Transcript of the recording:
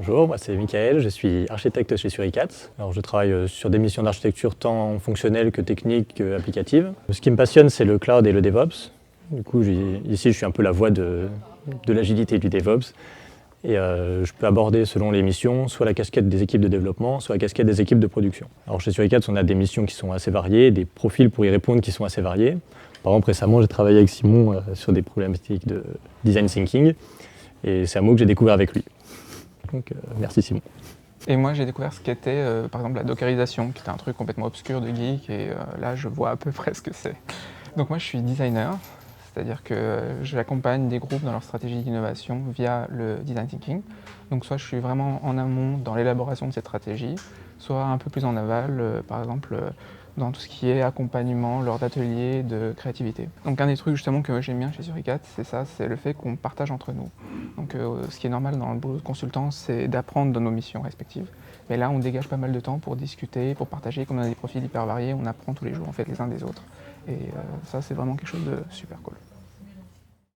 Bonjour, moi c'est Michael, je suis architecte chez Suricat. Alors je travaille sur des missions d'architecture tant fonctionnelles que techniques qu'applicatives. Ce qui me passionne, c'est le cloud et le DevOps. Du coup, ici, je suis un peu la voix de l'agilité du DevOps. Et je peux aborder selon les missions, soit la casquette des équipes de développement, soit la casquette des équipes de production. Alors chez Suricat, on a des missions qui sont assez variées, des profils pour y répondre qui sont assez variés. Par exemple, récemment, j'ai travaillé avec Simon sur des problématiques de design thinking. Et c'est un mot que j'ai découvert avec lui. Donc merci Simon. Et moi j'ai découvert ce qu'était par exemple la dockerisation, qui était un truc complètement obscur de geek, et là je vois à peu près ce que c'est. Donc moi je suis designer, c'est-à-dire que j'accompagne des groupes dans leur stratégie d'innovation via le design thinking. Donc soit je suis vraiment en amont dans l'élaboration de cette stratégie, soit un peu plus en aval, par exemple dans tout ce qui est accompagnement lors d'ateliers de créativité. Donc un des trucs justement que j'aime bien chez Suricat, c'est ça, c'est le fait qu'on partage entre nous. Donc ce qui est normal dans le boulot de consultant, c'est d'apprendre dans nos missions respectives. Mais là, on dégage pas mal de temps pour discuter, pour partager. Comme on a des profils hyper variés, on apprend tous les jours en fait les uns des autres. Et ça, c'est vraiment quelque chose de super cool.